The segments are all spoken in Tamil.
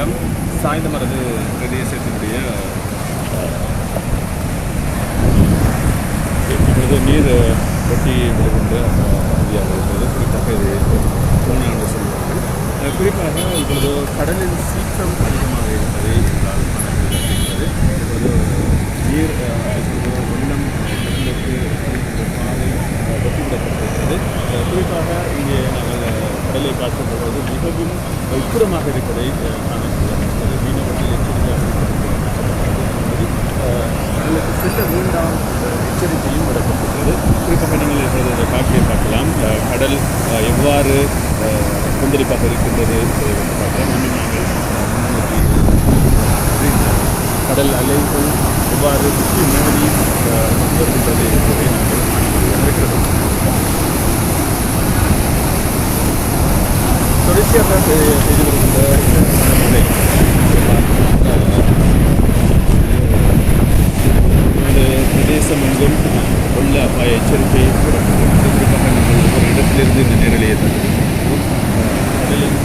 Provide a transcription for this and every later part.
இடம் சாய்ந்தமரது பிரதேசத்தினுடைய இப்பொழுது நீர் கொட்டி விழுகின்ற பகுதியாக இருக்கிறது. குறிப்பாக இது பூனா என்று சொல்வார்கள். குறிப்பாக இப்பொழுது கடலில் சீற்றம் அதிகமாக இருப்பதை எங்களால் காணப்படுகிறது. இப்பொழுது நீர் இப்பொழுது வெள்ளம் கடலுக்கு பாதை வெட்டிவிடப்பட்டிருக்கிறது. குறிப்பாக இங்கே நாங்கள் கடலை பார்க்கும் பொழுது மிகவும் உக்கிரமாக இருப்பதை காணப்படுகிறது. மீனவர்கள் எச்சரிக்கையாக கடலுக்கு செல்ல வேண்டாம் எச்சரிக்கையும் விடப்பட்டிருக்கிறது. குறிப்பாக நீங்கள் இப்பொழுது இந்த காட்சியை பார்க்கலாம். கடல் எவ்வாறு கொந்தளிப்பாக இருக்கின்றது என்று பார்க்கலாம். இன்னும் நாங்கள் கடல் அலைகள் எவ்வாறு சுற்றி மோதி வருகின்றது என்பதை நாங்கள் இருக்கிறது. தொடர்ச்சியாக செய்து வருகின்ற மழை இந்த பிரதேசம் எங்கும் உள்ள அபாய எச்சரிக்கை விடப்பட்டிருக்கிறது. குறிப்பாக நாங்கள் ஒரு இடத்திலிருந்து இந்த நேரலையை கடலில்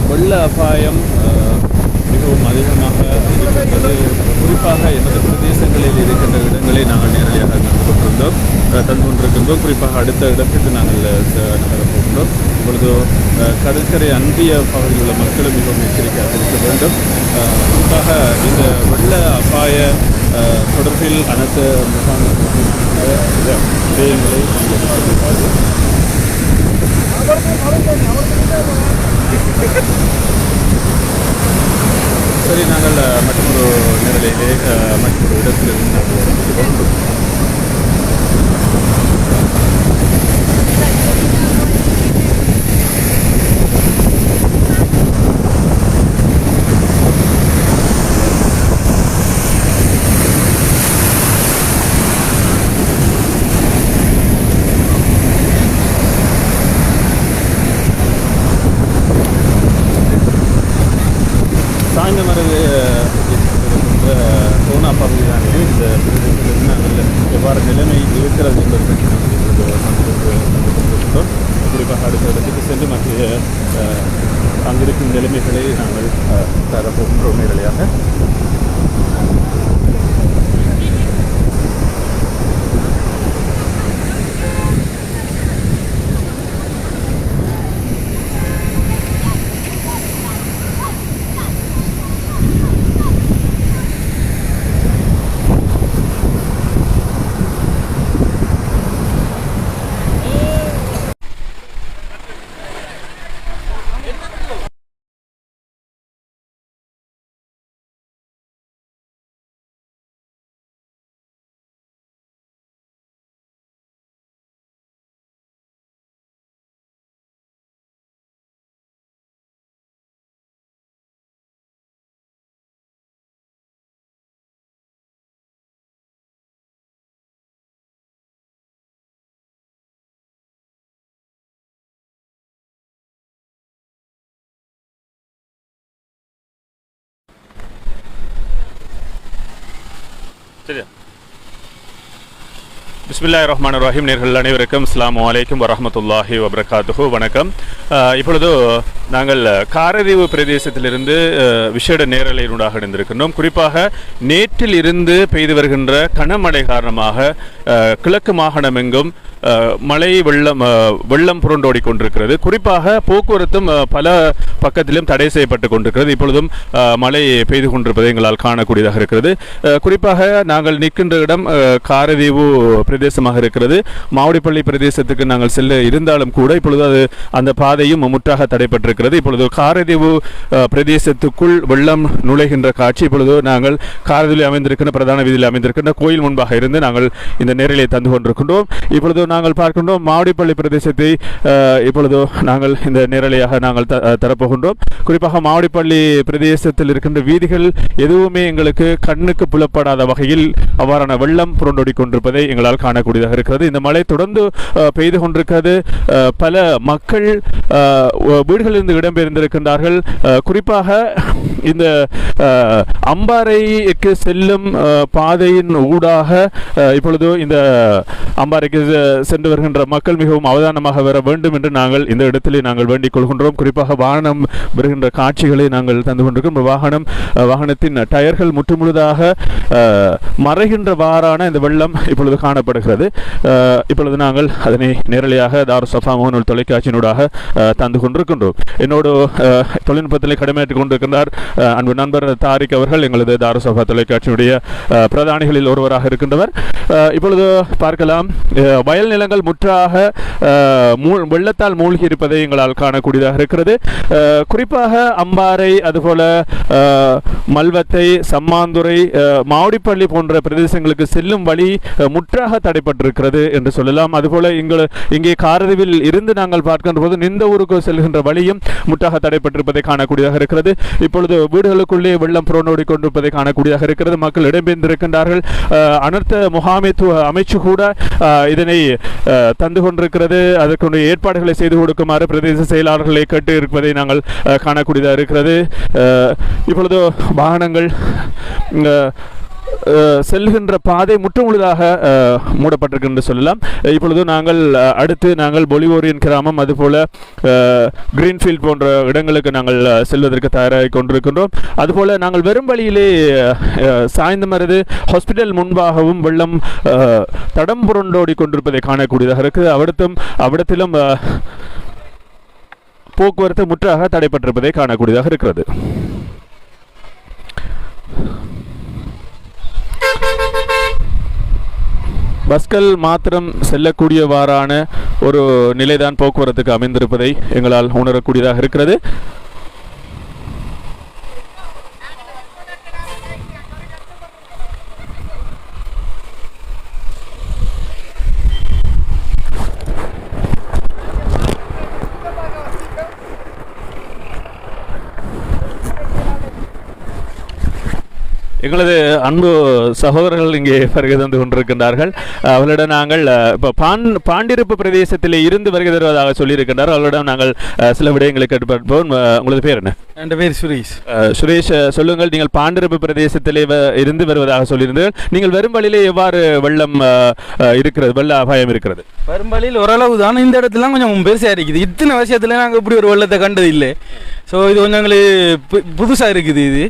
வெள்ள அபாயம் மிகவும் அதிகமாக இருக்கின்றது. குறிப்பாக எமது பிரதேசங்களில் இருக்கின்ற இடங்களை நாங்கள் நேரடியாக தந்து கொண்டிருக்கின்றோம். குறிப்பாக அடுத்த இடத்திற்கு நாங்கள் நகரப் போகின்றோம். இப்பொழுது கடற்கரை அன்றிய பகுதியில் உள்ள மக்களும் மிகவும் எச்சரிக்கையாக இருக்க வேண்டும். குறிப்பாக இந்த வெள்ள அபாய தொடர்பில் அனைத்து விடயங்களை சரி, நாங்கள் மற்றொரு நிலையிலே மற்றொரு இடத்திலிருந்து நாங்கள் சாய்ந்த மரது இருக்கின்ற சோனா பகுதி தான் இது. இந்த பிரதேசத்தில் நாங்கள் எவ்வாறு நிலைமை இருக்கிறது என்பது பற்றி நாங்கள் இப்பொழுது சந்திக்கின்றோம். குறிப்பாக அடுத்த இடத்துக்கு சென்று மற்ற அங்கிருக்கும் நிலைமைகளை நாங்கள் தரப்போகின்றோம் நேரடியாக. சரியா? பிஸ்மில்லாஹிர்ரஹ்மானிர்ரஹீம். நேர்கள் அனைவருக்கும் அஸ்ஸலாமு அலைக்கும் வரஹ்மத்துல்லாஹி வபரகாத்துஹு. வணக்கம். இப்பொழுது நாங்கள் காரதீவு பிரதேசத்திலிருந்து விசேட நேரலையினூடாக இணைந்திருக்கின்றோம். குறிப்பாக நேற்றில் இருந்து பெய்து வருகின்ற கனமழை காரணமாக கிழக்கு மாகாணம் எங்கும் மழை வெள்ளம் புரண்டோடி கொண்டிருக்கிறது. குறிப்பாக போக்குவரத்தும் பல பக்கத்திலும் தடை செய்யப்பட்டு கொண்டிருக்கிறது. இப்பொழுதும் மழை பெய்து கொண்டிருப்பதை எங்களால் காணக்கூடியதாக இருக்கிறது. குறிப்பாக நாங்கள் நிற்கின்ற இடம் காரதீவு பிரதேசமாக இருக்கிறது. மாவடிப்பள்ளி பிரதேசத்துக்கு நாங்கள் செல்ல இருந்தாலும் கூட இப்பொழுது அந்த பாதையும் முற்றாக தடைப்பட்டிருக்கிறது. இப்பொழுது காரதீவு பிரதேசத்துக்குள் வெள்ளம் நுழைகின்ற காட்சி இப்பொழுது நாங்கள் காரதீவில் அமைந்திருக்கின்ற பிரதான வீதியில் அமைந்திருக்கின்ற கோயில் முன்பாக இருந்து நாங்கள் இந்த நேரலை தந்து கொண்டிருக்கின்றோம். இப்பொழுது நாங்கள் பார்க்கின்றோம் மாவடிப்பள்ளி பிரதேசத்தை இப்பொழுது நாங்கள் இந்த நேரலையாக நாங்கள் தரப்போகின்றோம். குறிப்பாக மாவடிப்பள்ளி பிரதேசத்தில் இருக்கின்ற வீதிகள் எதுவுமே எங்களுக்கு கண்ணுக்கு புலப்படாத வகையில் அவ்வாறான வெள்ளம் புரண்டோடி கொண்டிருப்பதை எங்களால் காணக்கூடியதாக இருக்கிறது. இந்த மழை தொடர்ந்து பெய்து கொண்டிருக்கிறது. பல மக்கள் வீடுகளிலிருந்து இடம்பெயர்ந்திருக்கின்றார்கள். குறிப்பாக இந்த அம்பாறைக்கு செல்லும் பாதையின் ஊடாக இப்பொழுது இந்த அம்பாறைக்கு சென்று வருகின்ற மக்கள் மிகவும் அவதானமாக வர வேண்டும் என்று நாங்கள் இந்த இடத்திலே நாங்கள் வேண்டிக் கொள்கின்றோம். குறிப்பாக வாகனம் வருகின்ற காட்சிகளை நாங்கள் தந்து கொண்டிருக்கிறோம். வாகனத்தின் டயர்கள் முற்றுமுழுதாக மறைகின்றவாறான இந்த வெள்ளம் இப்பொழுது காணப்படுகிறது. இப்பொழுது நாங்கள் அதனை நேரடியாக தாருசஃபா முகநூல் தொலைக்காட்சியினூடாக தந்து கொண்டிருக்கின்றோம். என்னோடு தொழில்நுட்பத்தில் கடமையாற்றிக் கொண்டிருக்கின்றார் அன்பு நண்பர் தாரிக் அவர்கள், எங்களது தாருசஃபா தொலைக்காட்சியினுடைய பிரதானிகளில் ஒருவராக இருக்கின்றவர். இப்பொழுது பார்க்கலாம், வயல் நிலங்கள் முற்றாக வெள்ளத்தால் மூழ்கி இருப்பதை எங்களால் காணக்கூடியதாக இருக்கிறது. குறிப்பாக அம்பாறை, அதுபோல மல்வத்தை, சம்மாந்துறை, மாவடிப்பள்ளி போன்ற பிரதேசங்களுக்கு செல்லும் வழி முற்றாக தடைப்பட்டிருக்கிறது என்று சொல்லலாம். அதுபோல இங்கே காரதீவில் இருந்து நாங்கள் பார்க்கின்ற போது நிந்த ஊருக்கு செல்கின்ற வழியும் முற்றாக தடைப்பட்டிருப்பதை காணக்கூடியதாக இருக்கிறது. இப்பொழுது வீடுகளுக்குள்ளே வெள்ளம் புரண்டோடி கொண்டிருப்பதை காணக்கூடியதாக இருக்கிறது. மக்கள் இடம்பெயர்ந்திருக்கின்றார்கள். அனர்த்த முகாமைத்துவ அமைச்சு கூட இதனை தந்து கொண்டிருக்கிறது. அதற்குரிய ஏற்பாடுகளை செய்து கொடுக்குமாறு பிரதேச செயலாளர்களை கேட்டு இருப்பதை நாங்கள் காணக்கூடியதாக இருக்கிறது. இப்பொழுது வாகனங்கள் செல்கின்ற பாதை முற்றுமுழுதாக மூடப்பட்டிருக்கு சொல்லலாம். இப்பொழுது நாங்கள் பொலிவோரியன் கிராமம், அதுபோல கிரீன்ஃபீல்ட் போன்ற இடங்களுக்கு நாங்கள் செல்வதற்கு தயாராகி கொண்டிருக்கின்றோம். அதுபோல நாங்கள் வெறும் வழியிலே சாய்ந்தமரது ஹாஸ்பிட்டல் முன்பாகவும் வெள்ளம் தடம் புரண்டோடி கொண்டிருப்பதை காணக்கூடியதாக இருக்குது. அவ்விடத்திலும் போக்குவரத்து முற்றாக தடைப்பட்டிருப்பதை காணக்கூடியதாக இருக்கிறது. பஸ்கள் மாத்திரம் செல்லக்கூடியவாறான ஒரு நிலைதான் போக்குவரத்துக்கு அமைந்திருப்பதை எங்களால் உணரக்கூடியதாக இருக்கிறது. எங்களது அன்பு சகோதரர்கள் இங்கே வருகை தந்து கொண்டிருக்கின்றார்கள். அவர்களிடம் நாங்கள் இப்போ பாண்டிருப்பு பிரதேசத்தில் இருந்து வருகை தருவதாக சொல்லியிருக்கின்றார். அவர்களிடம் நாங்கள் சில விடயங்களை கேட்டுப்போம். உங்களது பேர் என்ன? என் பேர் சுரேஷ். சுரேஷ், சொல்லுங்கள், நீங்கள் பாண்டிருப்பு பிரதேசத்திலே இருந்து வருவதாக சொல்லியிருந்தீர்கள். நீங்கள் வரும் வழியிலே எவ்வாறு வெள்ளம் இருக்கிறது, வெள்ள அபாயம் இருக்கிறது? வரும் வழியில் ஓரளவு தான். இந்த இடத்துல கொஞ்சம் பெருசாக இருக்குது. இத்தனை வருஷத்துல நாங்கள் இப்படி ஒரு வெள்ளத்தை கண்டது இல்லை. ஸோ இது கொஞ்சம் எங்களுக்கு புதுசாக இருக்குது. இது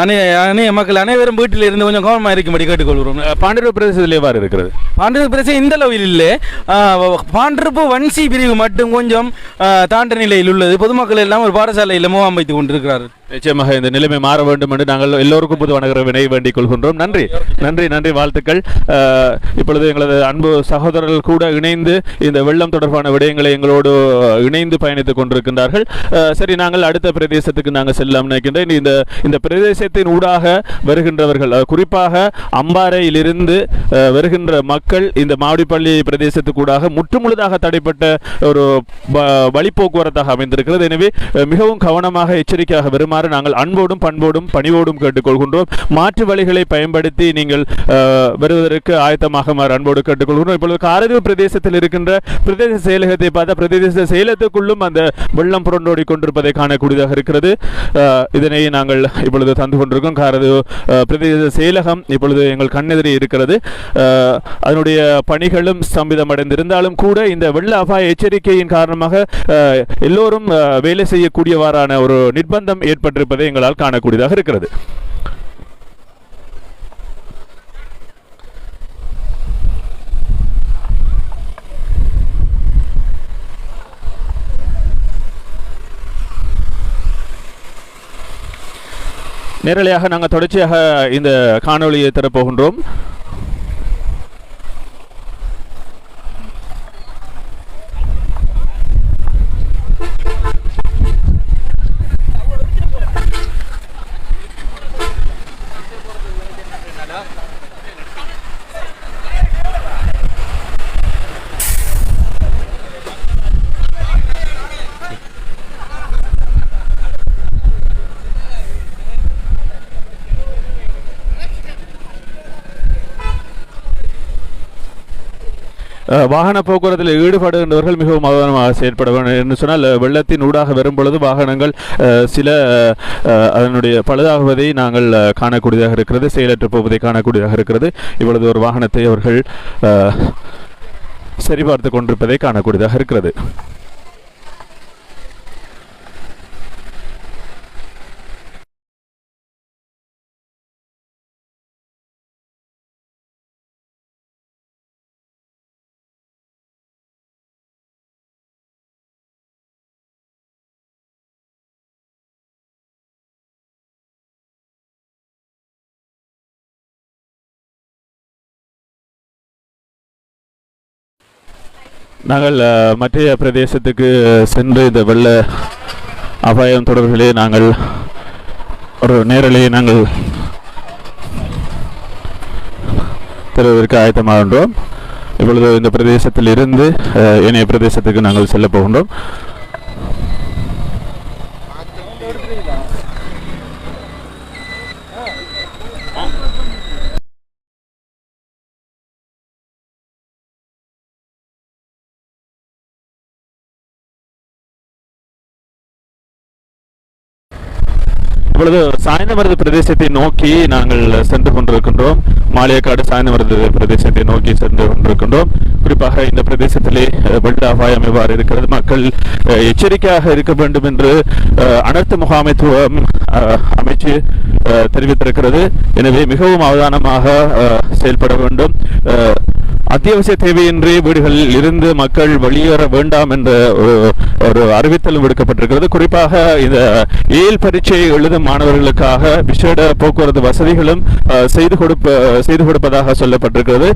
அனைய மக்கள் அனைவரும் வீட்டில் இருந்து கொஞ்சம் கவனமாக இருக்கும்படி கேட்டுக்கொள்கிறோம். பாண்டிருப்பு பிரதேசத்தில் எவ்வாறு இருக்கிறது? பாண்டிருப்பு பிரதேசம் இந்த அளவில் இல்லை. பாண்டிருப்பு வன்சி பிரிவு மட்டும் கொஞ்சம் தாண்ட நிலையில் உள்ளது. பொதுமக்கள் எல்லாம் ஒரு பாடசாலையில் முகாம் வைத்துக் கொண்டிருக்கிறார்கள். நிச்சயமாக இந்த நிலைமை மாற வேண்டும் என்று நாங்கள் எல்லோருக்கும் பொதுவான வினை வேண்டிக் கொள்கின்றோம். நன்றி நன்றி நன்றி, வாழ்த்துக்கள். இப்பொழுது எங்களது அன்பு சகோதரர்கள் கூட இணைந்து இந்த வெள்ளம் தொடர்பான விடயங்களை எங்களோடு இணைந்து பயணித்துக் கொண்டிருக்கின்றார்கள். சரி, நாங்கள் அடுத்த பிரதேசத்துக்கு நாங்கள் செல்லலாம் நினைக்கின்றேன். இந்த பிரதேசத்தின் ஊடாக வருகின்றவர்கள், குறிப்பாக அம்பாறையிலிருந்து வருகின்ற மக்கள் இந்த மாவடிப்பள்ளி பிரதேசத்துக்கூடாக முற்றுமுழுதாக தடைப்பட்ட ஒரு வழிப்போக்குவரத்தாக அமைந்திருக்கிறது. எனவே மிகவும் கவனமாக எச்சரிக்கையாக வருமாறு நாங்கள் அன்போடும் பண்போடும் பணிவோடும் கேட்டுக்கொள்கின்றோம். மாற்று வழிகளை பயன்படுத்தி நீங்கள் வருவதற்கு ஆயத்தமாக அன்போடு கேட்டுக்கொள்கின்றோம். இப்பொழுது காரதீவு பிரதேசத்தில் இருக்கின்ற பிரதேச செயலகத்தை பார்த்த பிரதேச செயலகத்துக்குள்ளும் அந்த வெள்ளம் புரண்டோடி கொண்டிருப்பதை காணக்கூடியதாக இருக்கிறது. இதனை நாங்கள் இப்பொழுது தந்து கொண்டிருக்கோம். காரதீவு பிரதேச செயலகம் இப்பொழுது எங்கள் கண்ணெதிரே இருக்கிறது. அதனுடைய பணிகளும் ஸ்தம்பிதமடைந்திருந்தாலும் கூட இந்த வெள்ள அபாய எச்சரிக்கையின் காரணமாக எல்லோரும் வேலை செய்யக்கூடியவாறான ஒரு நிர்பந்தம் ஏற்பட்டிருப்பதை எங்களால் காணக்கூடியதாக இருக்கிறது. நேரலையாக நாங்கள் தொடர்ச்சியாக இந்த காணொளியை தரப்போகின்றோம். வாகன போக்குவரத்தில் ஈடுபடுகின்றவர்கள் மிகவும் அவதானமாக செயல்பட வேண்டும் என்று சொன்னால், வெள்ளத்தின் ஊடாக வரும் பொழுது வாகனங்கள் சில அதனுடைய பழுதாகுவதை நாங்கள் காணக்கூடியதாக இருக்கிறது, செயலற்று போவதை காணக்கூடியதாக இருக்கிறது. இவ்வளவு ஒரு வாகனத்தை அவர்கள் சரிபார்த்து கொண்டிருப்பதை காணக்கூடியதாக இருக்கிறது. நாங்கள் மற்ற பிரதேசத்துக்கு சென்று இந்த வெள்ள அபாயம் தொடர்பிலே நாங்கள் ஒரு நேரலையை நாங்கள் தருவதற்கு ஆயத்தமாகின்றோம். இப்பொழுது இந்த பிரதேசத்தில் இருந்து ஏனைய பிரதேசத்துக்கு நாங்கள் செல்ல போகின்றோம். இப்பொழுது சாய்ந்தமருது பிரதேசத்தை நோக்கி நாங்கள் சென்று கொண்டிருக்கின்றோம். மாளிகைக்காடு சாய்ந்தமருது பிரதேசத்தை நோக்கி சென்று கொண்டிருக்கின்றோம். குறிப்பாக இந்த பிரதேசத்திலே வெள்ள அபாயம் எவ்வாறு இருக்கிறது, மக்கள் எச்சரிக்கையாக இருக்க வேண்டும் என்று அனர்த்த முகாமைத்துவம் அமைச்சு தெரிவித்திருக்கிறது. எனவே மிகவும் அவதானமாக செயல்பட வேண்டும். அத்தியாவசிய தேவையின்றி வீடுகளில் இருந்து மக்கள் வெளியேற வேண்டாம் என்ற ஒரு அறிவித்தலும் விடுக்கப்பட்டிருக்கிறது. குறிப்பாக இந்த ஏல் பரீட்சை எழுதும் மாணவர்களுக்காக விசேட போக்குவரத்து வசதிகளும் செய்து கொடுப்பதாக சொல்லப்பட்டிருக்கிறது.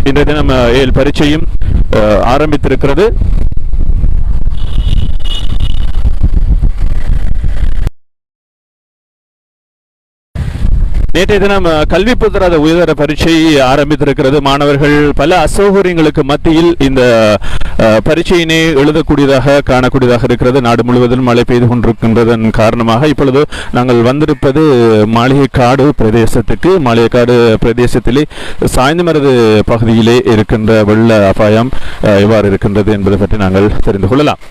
இன்றைய தினம் ஏல் பரீட்சையும் ஆரம்பித்திருக்கிறது. நேற்றைய தினம் கல்வி பொதுத்தர உயர்தர பரீட்சை ஆரம்பித்திருக்கிறது. மாணவர்கள் பல அசௌகரியங்களுக்கு மத்தியில் இந்த பரீட்சையினை எழுதக்கூடியதாக காணக்கூடியதாக இருக்கிறது. நாடு முழுவதும் மழை பெய்து கொண்டிருக்கின்றதன் காரணமாக இப்பொழுது நாங்கள் வந்திருப்பது மாளிகைக்காடு பிரதேசத்துக்கு. மாளிகைக்காடு பிரதேசத்திலே சாய்ந்தமருது பகுதியிலே இருக்கின்ற வெள்ள அபாயம் எவ்வாறு இருக்கின்றது என்பதை பற்றி நாங்கள் தெரிந்து கொள்ளலாம்.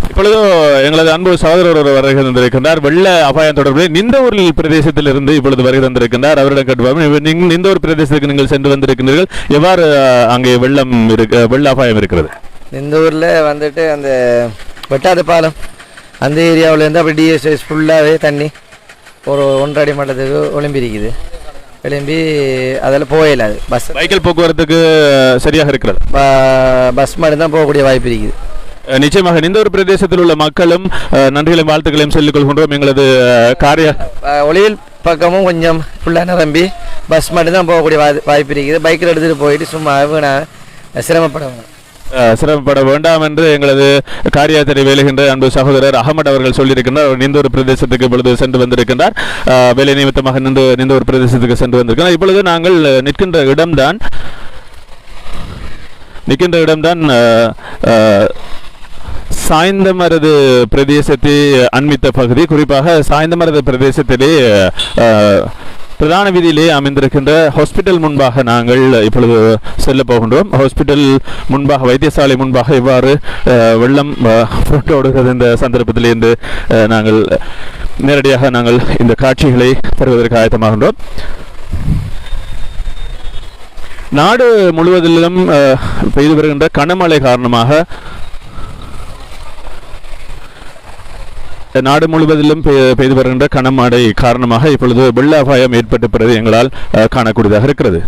இப்பொழுது எங்களது அன்பு சகோதரர் ஒரு வருகை தந்திருக்கின்றார். வெள்ள அபாயம் தொடர்பில் நிந்தவூரில் பிரதேசத்தில் இருந்து இப்பொழுது வருகை தந்திருக்கின்றார். அவரிடம் கேட்டுப்பார்ப்போம். நிந்தவூர் பிரதேசத்துக்கு நீங்கள் சென்று வந்திருக்கின்றீர்கள், எவ்வாறு அங்கே வெள்ள அபாயம் இருக்கிறது? நிந்தவூரில் வந்துட்டு அந்த வெட்டாத பாலம் அந்த ஏரியாவிலேருந்து அப்படி டிஎஸ்எஸ் ஃபுல்லாகவே தண்ணி ஒரு 1.5 அடி மட்டத்துக்கு ஒளிம்பிருக்குது. எழும்பி அதில் போயிடாது. பஸ் சைக்கிள் போக்குவரத்துக்கு சரியாக இருக்கிறது. பஸ் மட்டும் தான் போகக்கூடிய வாய்ப்பு இருக்குது. நிச்சயமாக நிந்தவூர் பிரதேசத்தில் உள்ள மக்களும் நன்றிகளையும் வாழ்த்துக்களையும் சொல்லிக் கொள்கின்றோம். எங்களது காரிய ஒளியில் பக்கமும் கொஞ்சம் ஃபுல்லாக நிரம்பி பஸ் மட்டும் தான் போகக்கூடிய வாய்ப்பு இருக்குது. பைக்கில் எடுத்துகிட்டு போயிட்டு சும்மா சிரமப்பட வேண்டாம் என்று எங்களது காரியத்தை வேலைகின்ற அன்பு சகோதரர் அகமது அவர்கள் சொல்லியிருக்கின்றார். அவர் நிந்தவூர் பிரதேசத்துக்கு இப்பொழுது சென்று வந்திருக்கின்றார். வேலை நிமித்தமாக நிந்தவூர் பிரதேசத்துக்கு சென்று வந்திருக்கிறார். இப்பொழுது நாங்கள் நிற்கின்ற இடம்தான் சாய்ந்தமருது பிரதேசத்தை அண்மித்த பகுதி. குறிப்பாக சாய்ந்தமருது பிரதேசத்திலே பிரதான வீதியிலே அமைந்திருக்கின்ற ஹாஸ்பிட்டல் முன்பாக நாங்கள் இப்பொழுது செல்ல போகின்றோம். ஹாஸ்பிட்டல் முன்பாக, வைத்தியசாலை முன்பாக இவ்வாறு வெள்ளம் புரட்டோடுகிறது. இந்த சந்தர்ப்பத்திலிருந்து நாங்கள் நேரடியாக இந்த காட்சிகளை தருவதற்கு ஆயத்தமாகின்றோம். நாடு முழுவதிலும் பெய்து வருகின்ற கனமழை காரணமாக நாடு முழுவதிலும் பெய்து வருகின்ற கனமழை காரணமாக இப்பொழுது வெள்ள அபாயம் ஏற்பட்டிருப்பது எங்களால் காணக்கூடியதாக இருக்கிறது.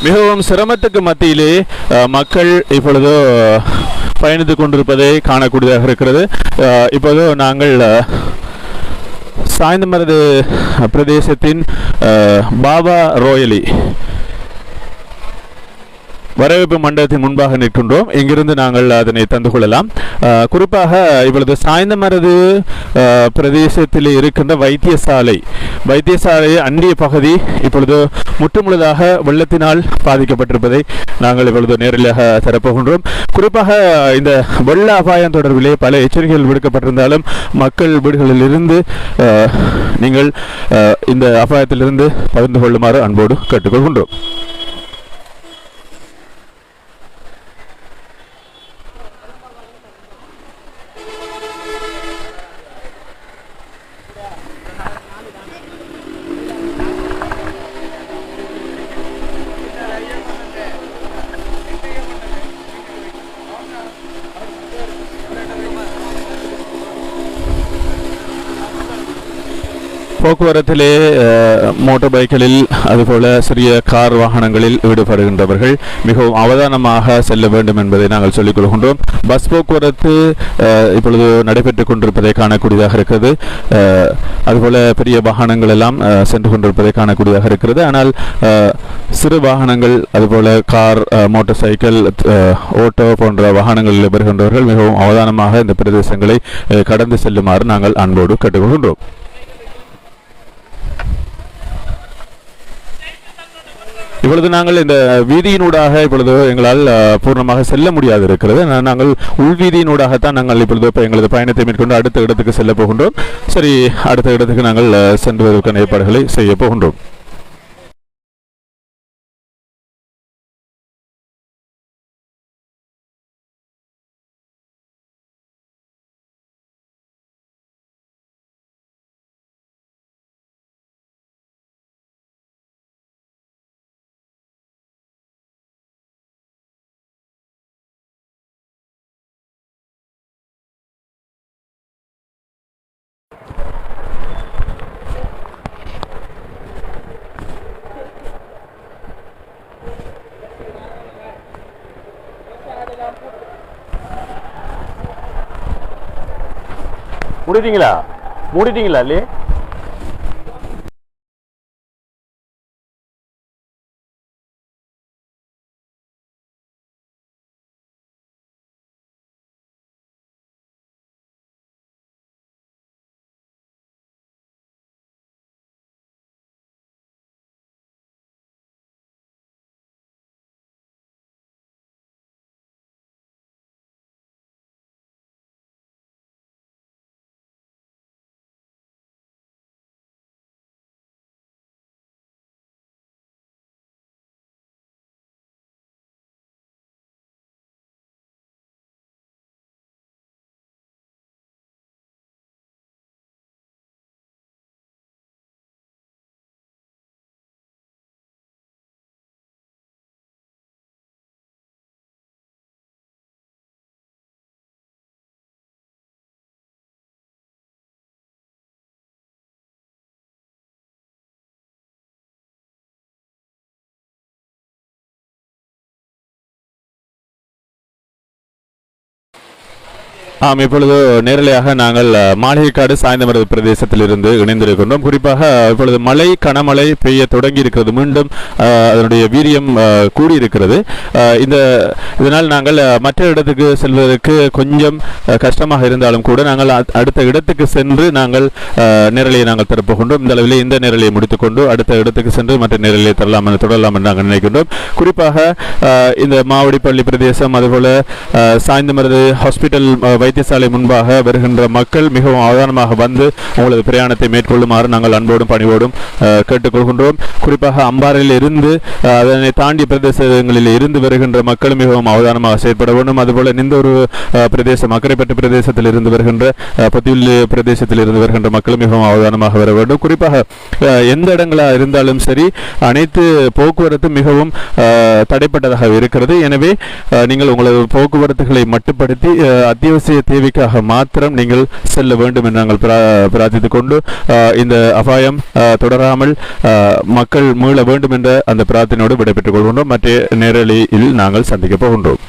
மிகவும் சிரமத்துக்கு மத்தியிலே மக்கள் இப்பொழுது பயணித்துக் கொண்டிருப்பதை காணக்கூடியதாக இருக்கிறது. இப்போது நாங்கள் சாய்ந்தமருது பிரதேசத்தின் பாபா ரோயலி வரவேற்பு மண்டபத்தின் முன்பாக நிற்கின்றோம். இங்கிருந்து நாங்கள் அதனை தந்து கொள்ளலாம். குறிப்பாக இப்பொழுது சாய்ந்தமருது பிரதேசத்தில் இருக்கின்ற வைத்தியசாலை அண்டிய பகுதி இப்பொழுது முற்றுமுழுதாக வெள்ளத்தினால் பாதிக்கப்பட்டிருப்பதை நாங்கள் இப்பொழுது நேரடியாக தரப்போகின்றோம். குறிப்பாக இந்த வெள்ள அபாயம் தொடர்பிலே பல எச்சரிக்கைகள் விடுக்கப்பட்டிருந்தாலும் மக்கள் வீடுகளில் இருந்து நீங்கள் இந்த அபாயத்திலிருந்து பகிர்ந்து கொள்ளுமாறு அன்போடு கேட்டுக்கொள்கின்றோம். போக்குவரத்திலே மோட்டார் பைக்களில் அதுபோல சிறிய கார் வாகனங்களில் ஈடுபடுகின்றவர்கள் மிகவும் அவதானமாக செல்ல வேண்டும் என்பதை நாங்கள் சொல்லிக் கொள்கின்றோம். பஸ் போக்குவரத்து இப்பொழுது நடைபெற்றுக் கொண்டிருப்பதை காணக்கூடியதாக இருக்கிறது. அதுபோல பெரிய வாகனங்கள் எல்லாம் சென்று கொண்டிருப்பதை காணக்கூடியதாக இருக்கிறது. ஆனால் சிறு வாகனங்கள் அதுபோல கார், மோட்டார் சைக்கிள், ஓட்டோ போன்ற வாகனங்களில் வருகின்றவர்கள் மிகவும் அவதானமாக இந்த பிரதேசங்களை கடந்து செல்லுமாறு நாங்கள் அன்போடு கேட்டுக்கொள்கின்றோம். இப்பொழுது நாங்கள் இந்த வீதியினூடாக இப்பொழுது எங்களால் பூர்ணமாக செல்ல முடியாது இருக்கிறது. நாங்கள் உள்வீதியினூடாகத்தான் நாங்கள் இப்பொழுது எங்களது பயணத்தை மேற்கொண்டு அடுத்த இடத்துக்கு செல்ல போகின்றோம். சரி, அடுத்த இடத்துக்கு நாங்கள் சென்று வருவதற்கான ஏற்பாடுகளை செய்ய போகின்றோம். மூடிட்டீங்களா இல்லையே? இப்பொழுது நேரலையாக நாங்கள் மாளிகைக்காடு சாய்ந்தமருது பிரதேசத்திலிருந்து இணைந்திருக்கின்றோம். குறிப்பாக இப்பொழுது கனமழை பெய்ய தொடங்கி இருக்கிறது. மீண்டும் அதனுடைய வீரியம் கூடியிருக்கிறது. இதனால் நாங்கள் மற்ற இடத்துக்கு செல்வதற்கு கொஞ்சம் கஷ்டமாக இருந்தாலும் கூட நாங்கள் அடுத்த இடத்துக்கு சென்று நாங்கள் நேரலையை நாங்கள் தரப்போகின்றோம். இந்த அளவில் இந்த நேரலையை முடித்துக்கொண்டு அடுத்த இடத்துக்கு சென்று மற்ற நேரலையை தொடரலாம் என்று நாங்கள் நினைக்கின்றோம். குறிப்பாக இந்த மாவடிப்பள்ளி பிரதேசம், அதுபோல சாய்ந்தமருது ஹாஸ்பிட்டல் வைத்தியசாலை முன்பாக வருகின்ற மக்கள் மிகவும் அவதானமாக வந்து உங்களது பிரயாணத்தை மேற்கொள்ளுமாறு நாங்கள் அன்போடும் பணிவோடும் கேட்டுக்கொள்கின்றோம். குறிப்பாக அம்பாறையில் இருந்து அதனை தாண்டிய பிரதேசங்களில் இருந்து வருகின்ற மக்கள் மிகவும் அவதானமாக செயற்பட வேண்டும். அதுபோல இந்த ஒரு பிரதேசம் அக்கரைப்பட்டு பிரதேசத்தில் இருந்து வருகின்ற பத்தியுள்ளி பிரதேசத்தில் இருந்து வருகின்ற மக்கள் மிகவும் அவதானமாக வர வேண்டும். குறிப்பாக எந்த இடங்களாக இருந்தாலும் சரி, அனைத்து போக்குவரத்து மிகவும் தடைப்பட்டதாக இருக்கிறது. எனவே நீங்கள் உங்களது போக்குவரத்துகளை மட்டுப்படுத்தி அத்தியாவசிய தேவைக்காக மாத்திரம் நீங்கள் செல்ல வேண்டும் என்று நாங்கள் பிரார்த்தித்துக் கொண்டு இந்த அபாயம் தொடராமல் மக்கள் மீள வேண்டும் என்ற அந்த பிரார்த்தனையோடு விடைபெற்றுக் கொள்கின்றோம். மற்ற நேரலையில் நாங்கள் சந்திக்கப் போகின்றோம்.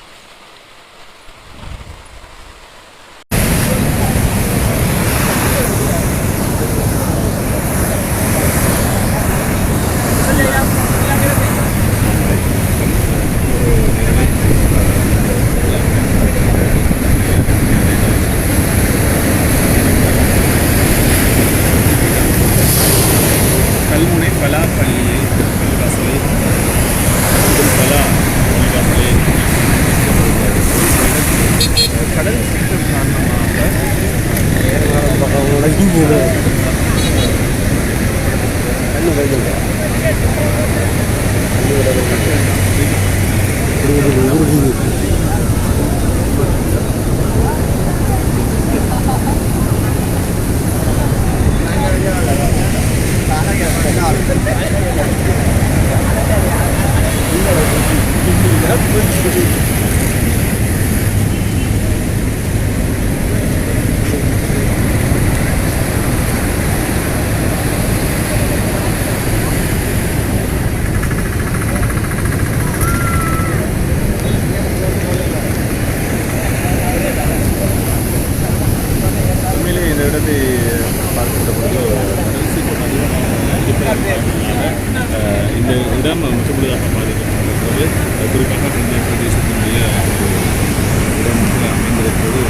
இந்த இடம் முற்றுமுழுதாக பாதிக்கப்பட்டிருக்கிறது. குறிப்பாக இந்த பிரதேசத்தினுடைய இடம் அமைந்திருக்கிறது.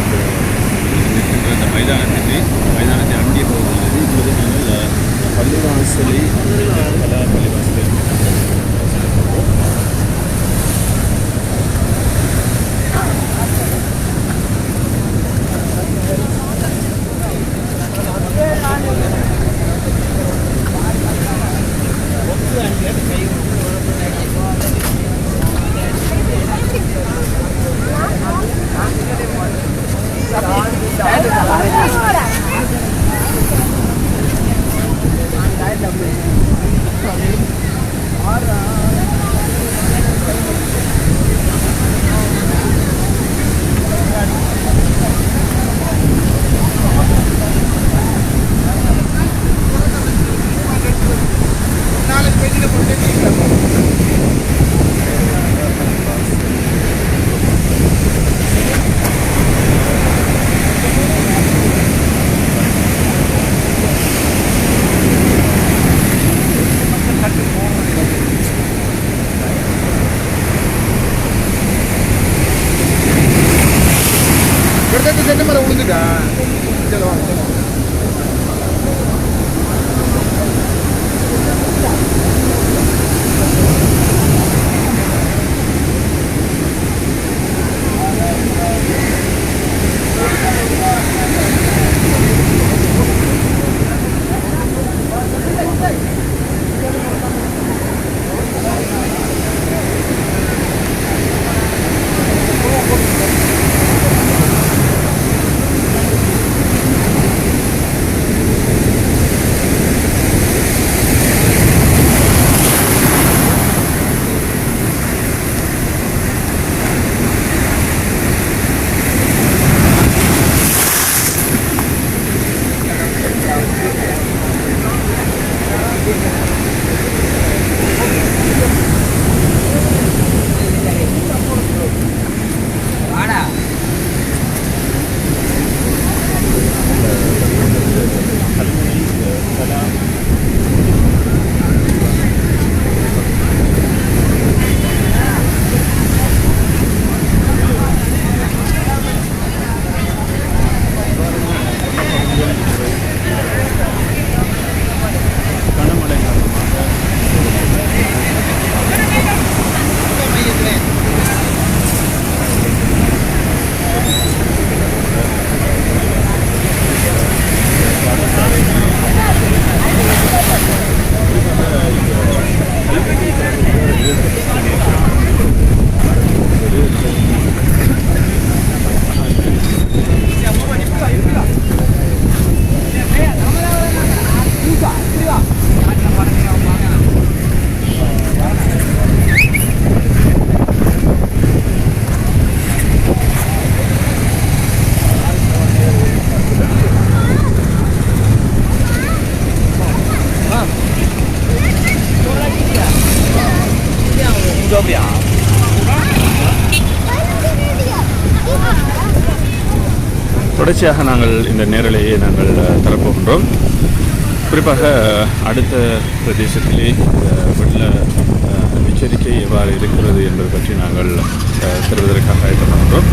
இந்த மைதானத்தை அண்டிய பகுதியில் இப்பொழுது நாங்கள் பள்ளிவாசலை பள்ளிவாசலை சென்னை மரம் விழுந்துட்டா தொடர்ச்சியாக நாங்கள் இந்த நேரலையை நாங்கள் தரப்போகின்றோம். குறிப்பாக அடுத்த பிரதேசத்திலே வெள்ள எச்சரிக்கை எவ்வாறு இருக்கிறது என்பது பற்றி நாங்கள் தருவதற்காக ஆயத்தப்படுகின்றோம்.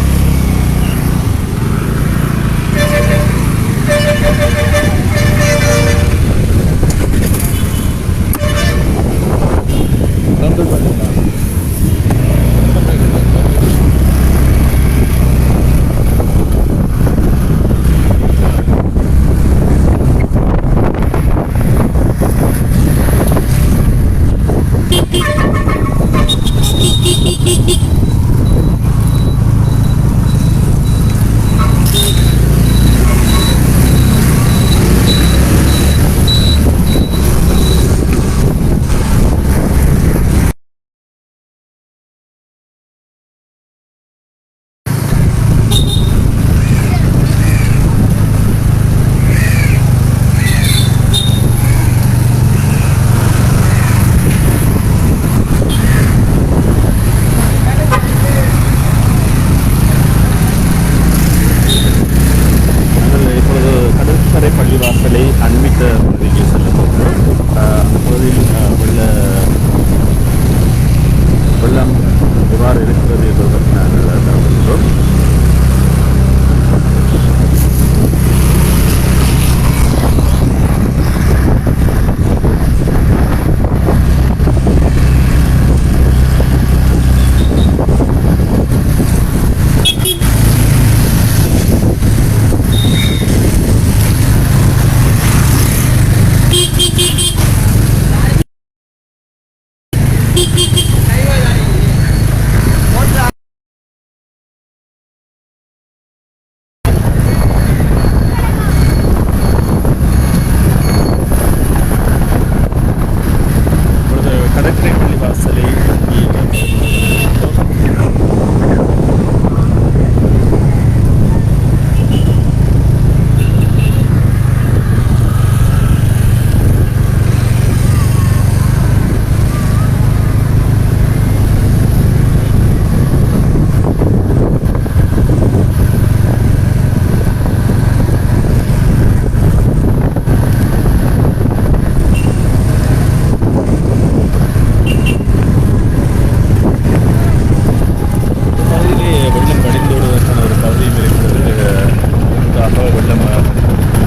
வெள்ளம்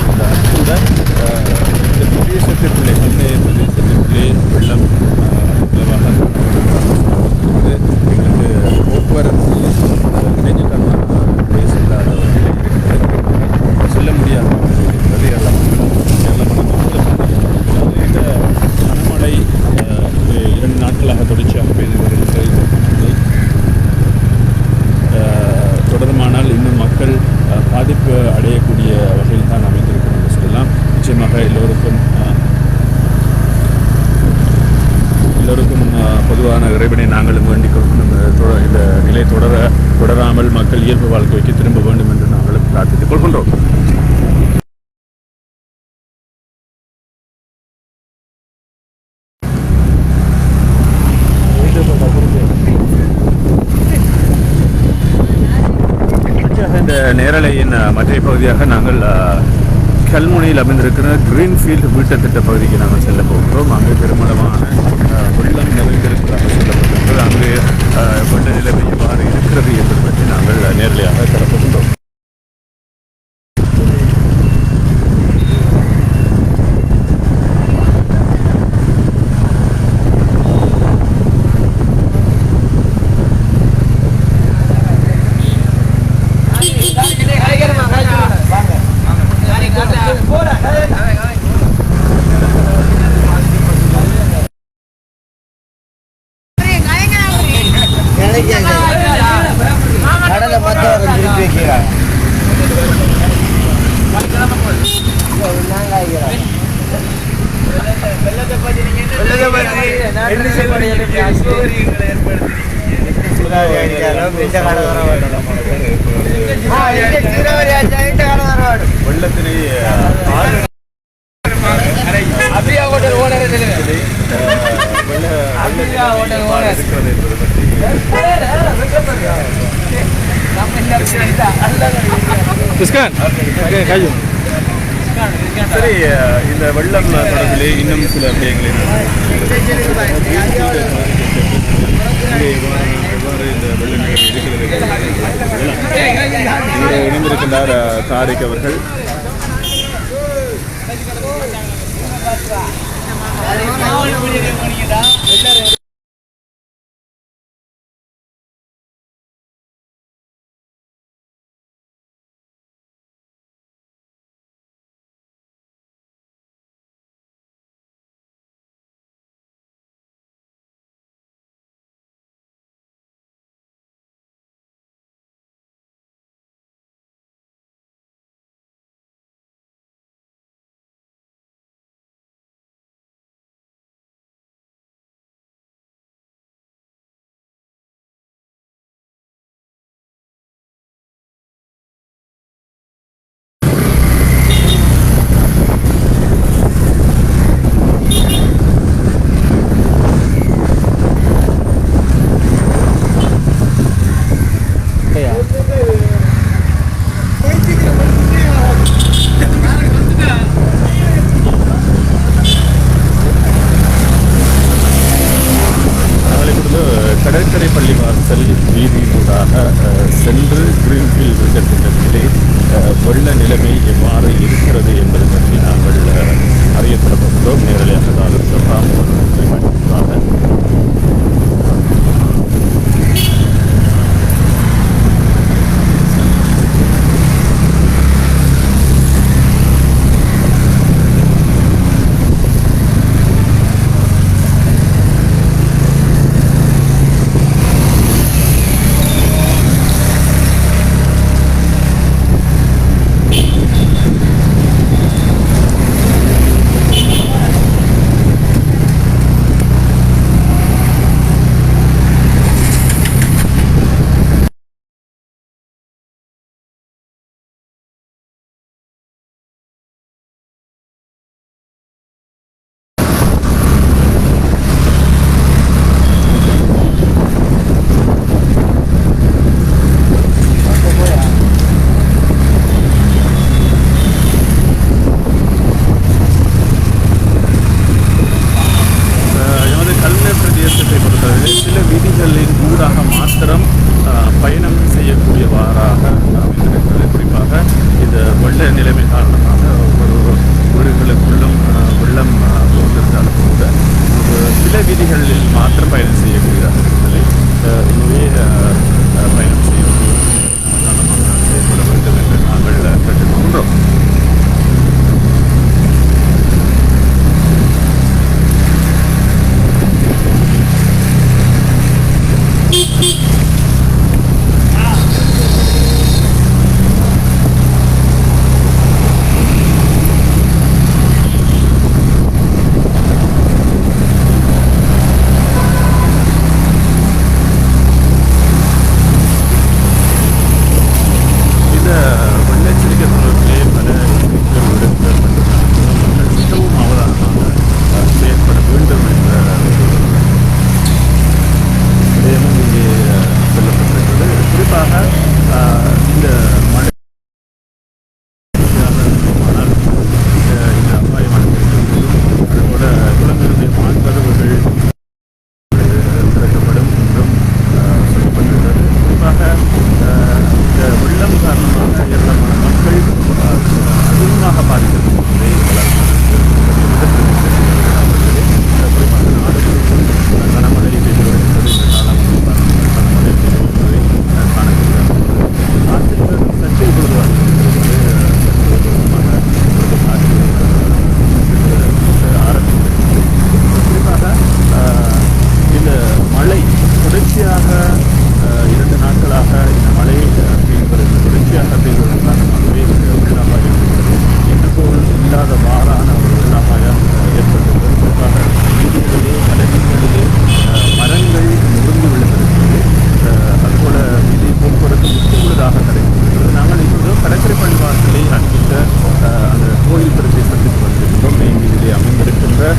அந்த அத்துடன் இந்த பிரதேசத்திற்குள்ளே அண்மைய பிரதேசத்திற்குள்ளே வெள்ளம் விளைவாக வந்து எங்களுக்கு போக்குவரத்து இடைஞ்சலான பிரதேசம் இல்லாத செல்ல முடியாத இருக்கிறது. எல்லாம் இந்த கனமழை 2 நாட்களாக தொடர்ச்சியாக பெய்து வருகிறது. தொடருமானால் இன்னும் மக்கள் பாதிப்பு அடையக்கூடிய வகையில் தான் அமைந்திருக்கும் என்று சொல்லலாம். நிச்சயமாக எல்லோருக்கும் பொதுவான இறைவனை நாங்களும் வேண்டிக் கொள்ளும். இந்த நிலை தொடராமல் மக்கள் இயல்பு வாழ்க்கைக்கு திரும்ப வேண்டும் என்று நாங்களும் பிரார்த்தித்துக் கொள்கின்றோம். இந்த நேரலையின் மற்ற பகுதியாக நாங்கள் கல்முனையில் அமைந்திருக்கிற கிரீன்ஃபீல்டு வீட்டுத்திட்ட பகுதிக்கு நாங்கள் செல்ல போகிறோம். அங்கு பெருமளவான வெள்ளம் நிறைந்திருக்கிறதாக சொல்லப்பட்டிருக்கிறது. அங்கு வெள்ள நிலைமை எவ்வாறு இருக்கிறது என்பது பற்றி நாங்கள் நேரலையாக தரப்போகின்றோம். வெள்ளத்தினை சரி, இந்த வெள்ளம் தொடர்பிலே இன்னும் சில விடயங்களை எவ்வாறு இந்த வெள்ள நிலைமை இருக்கிறது இணைந்திருக்கின்றார் தாரிக் அவர்கள். கடற்கரை பள்ளிவாசல் வீதியினூடாக சென்று கிரீன்ஃபீல்டு திட்டத்திலே வெள்ள நிலைமை எவ்வாறு இருக்கிறது என்பது பற்றி நாங்கள் அறியப்படப்பட்டோம். நேரடியாக நிலைமை காரணமாக ஒவ்வொரு வீடுகளுக்குள்ளும் வெள்ளம் புகுந்திருந்தாலும் கூட சில வீதிகளில் மாத்திரம் பயணம் செய்யக்கூடியதாக இருக்கிறது. எனவே பயணம் செய்வது செயல்பட வேண்டும் என்று நாங்கள் கேட்டுக்கொள்கின்றோம். முன்னெச்சரிக்கை தொடர்பிலே பல எச்சரிக்கைகள் விடுக்கப்பட்டுள்ளன. மக்கள் மிகவும் அவதானமாக செயல்பட வேண்டும் என்ற விடயமும் இங்கே சொல்லப்பட்டிருக்கிறது. குறிப்பாக இந்த மழை ஆனால் இந்த அபாயமான அதுபோல குளங்களுடைய மாண்பதவுகள் திறக்கப்படும் என்றும் சொல்லப்பட்டிருக்கிறது. குறிப்பாக இந்த வெள்ளம் காரணமாக ஏராளமான மக்கள் அதிகமாக பாதிக்கப்பட்டதை குறிப்பாக நாடு முழுவதும் கனமழை பெய்து வருகிறது. கனமழை பெய்து வருவதை காணப்படுகிறது. காற்றில் சற்று இப்பொழுது ஆரம்பிக்கிறது. குறிப்பாக இந்த மழை தொடர்ச்சியாக 2 நாட்களாக இந்த மழை பெய்வது தொடர்ச்சியாக பெய்வதன் காரணமாகவே வெள்ளப்பாயம் இதுபோல் இல்லாத மாறான ஒரு வெள்ளப்பாயம் ஏற்பட்டுள்ளது. குறிப்பாக வீடுகளிலே கலனிகளிலே மரங்கள் முறிந்து விழுந்திருக்கிறது. அதுபோல வீதி போக்குவரத்து முற்றுமுழுதாக தடைபட்டிருக்கிறது. நாங்கள் இப்பொழுது கடற்கரை பள்ளிவாசலை அண்மித்த அந்த கோயில் பிரதேசத்துக்கு வந்திருக்கிறோம். இதிலே அமைந்திருக்கின்ற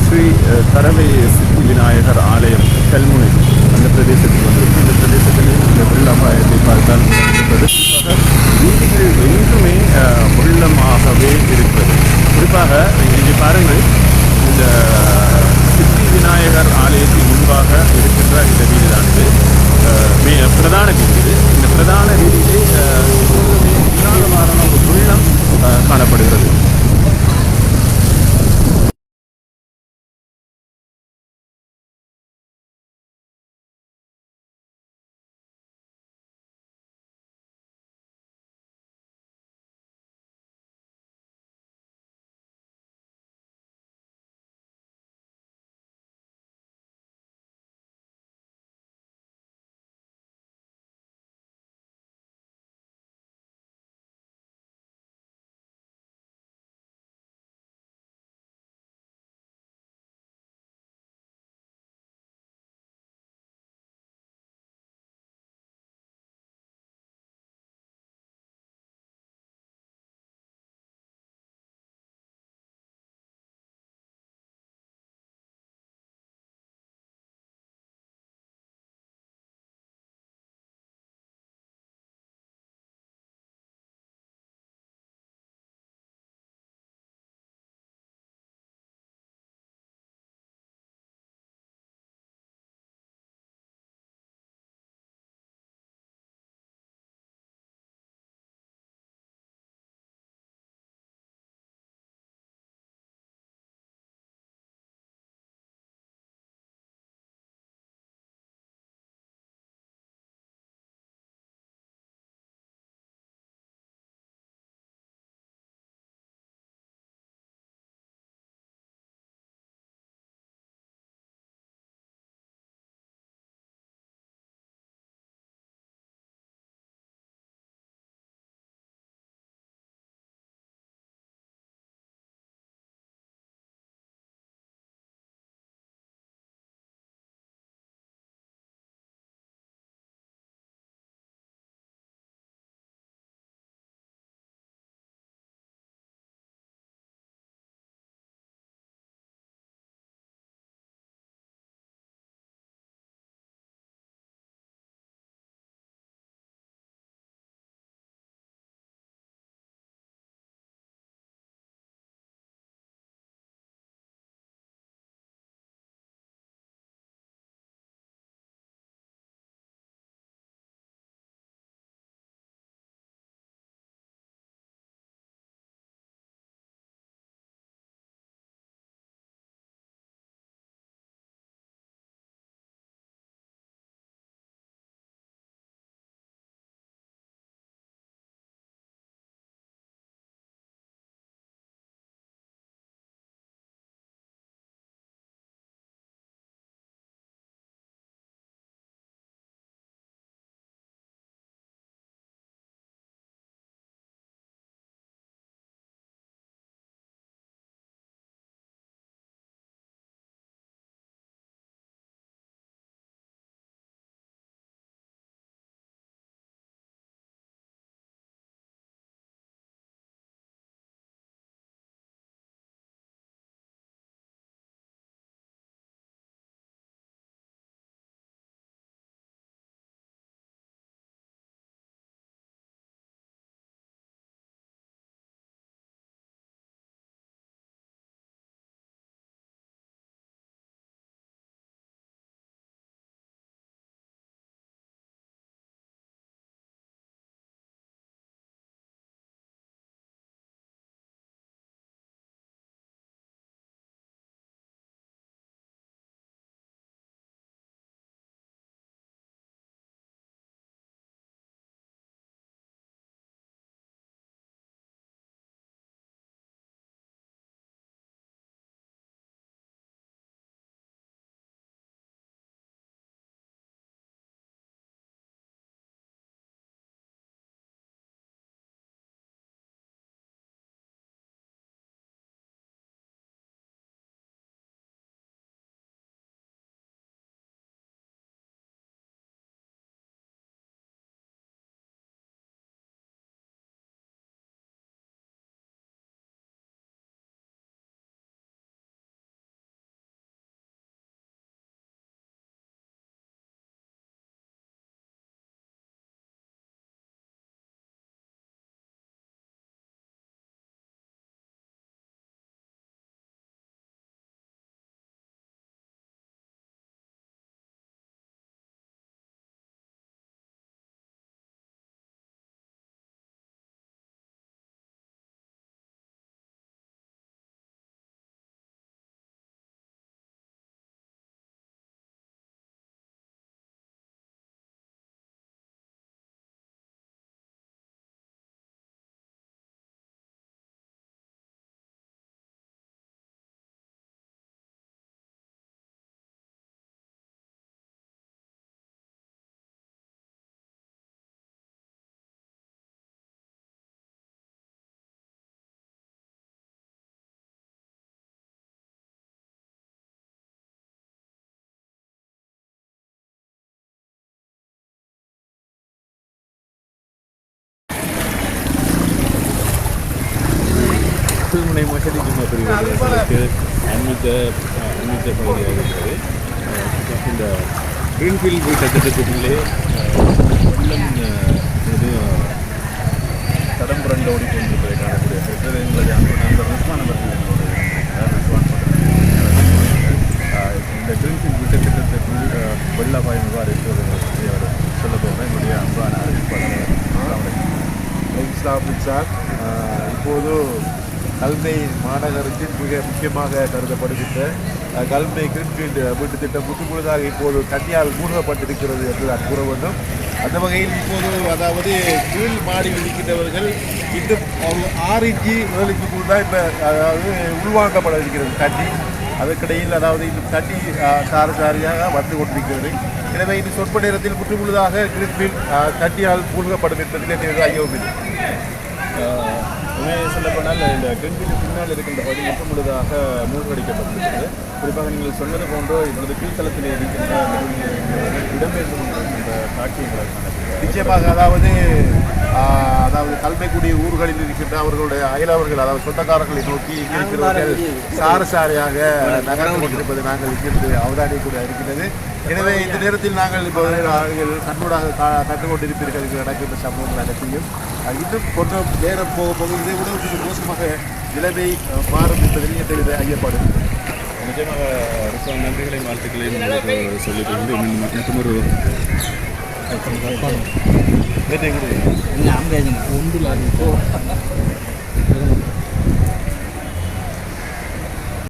ஸ்ரீ தரவை சித்தி விநாயகர் ஆலயம் கல்முனை அந்த பிரதேசத்துக்கு வந்திருக்கு. இந்த பிரதேசத்திலே இந்த வெள்ள அபாயத்தை பார்த்தால் குறிப்பாக வீடுகள் எங்குமே வெள்ளமாகவே இருக்கிறது. குறிப்பாக இங்கே பாருங்கள், இந்த சித்தி விநாயகர் ஆலயத்தின் முன்பாக இருக்கின்ற இந்த வீடுதானது பிரதான வீடு. இந்த பிரதான வீதியிலே இல்லாத ஒரு வெள்ளம் காணப்படுகிறது. அரண்மனை மசதி சும்மா பிரிவுகளுக்கு அண்மித்த பகுதியாக இருக்கிறது. இந்த கிரீன்ஃபீல்ட் வீட்டை திட்டத்திலே வெள்ளம் இது தடம் புரண்டு ஓடிக்கொண்டிருப்பதை காணக்கூடிய எங்களுடைய அன்பு நண்பர் ரிஸ்வான் அவர்கள் இந்த கிரீன்ஃபீல்ட் வீட்டை திட்டத்திற்குள் வெள்ள அபாயம் எவ்வாறு இருக்கிறது பற்றி அவர் சொல்ல போகிறேன். என்னுடைய அன்பான அறிவிப்பாளர் சார் இப்போது கல்மை மாநகரத்தின் மிக முக்கியமாக கருதப்படுகின்ற கல்மை கிரீன்ஃபீல்டு வீட்டு திட்டம் முழுதாக இப்போது தண்ணியால் மூழ்கப்பட்டிருக்கிறது என்று நான் கூற வேண்டும். அந்த வகையில் இப்போது அதாவது கீழ் மாடியில் இருக்கின்றவர்கள் இன்னும் 6 இன்ச்சு 7 இன்ச்சுக்குள் தான் இப்போ அதாவது உள்வாங்கப்பட இருக்கிறது தண்ணி. அதற்கிடையில் அதாவது இன்னும் தண்ணி சாரியாக வந்து கொண்டிருக்கிறது. எனவே இது சொற்ப நேரத்தில் முழுதாக கிரீன்ஃபீல்ட் தண்ணியால் மூழ்கப்படும் என்பதில் எனக்கு ஐயவும் இல்லை. உண்மையை சொல்லப்போனால் இந்த கிரீன்ஃபீல்டு பின்னால் இருக்கின்ற பகுதி முற்று முழுதாக மூழ்கடிக்கப்பட்டிருக்கிறது. குறிப்பாக நீங்கள் சொன்னது போன்றோ இப்பொழுது கீழ்த்தளத்தில் இருக்கின்ற இடம்பெயர்ந்து கொண்டிருக்கின்ற காட்சிகளை நிச்சயமாக அதாவது கல்மைக்குடி ஊர்களில் இருக்கின்ற அவர்களுடைய அயலவர்கள் அதாவது சொந்தக்காரர்களை நோக்கி இங்கே இருக்கிறவர்கள் சாரையாக நகர்ந்து கொண்டிருப்பது நாங்கள் இங்கிருந்து அவதானியக்கூடிய இருக்கின்றது. எனவே இந்த நேரத்தில் நாங்கள் இப்போ கண்ணூடாக கண்டு கொண்டிருப்பீர்கள் நடக்கின்ற சம்பவங்கள் அனைத்தையும் இன்னும் கொஞ்சம் நேரம் போக போக இதை விட கொஞ்சம் மோசமாக நிலைமை மாறும் என்பதில் எந்த ஐயப்பாடு. நிச்சயமாக ரிஸ்வான் நன்றிகளையும் வாழ்த்துக்களையும் உங்களுக்கு சொல்லிட்டு இன்னும் ஒரு ஒன்றில்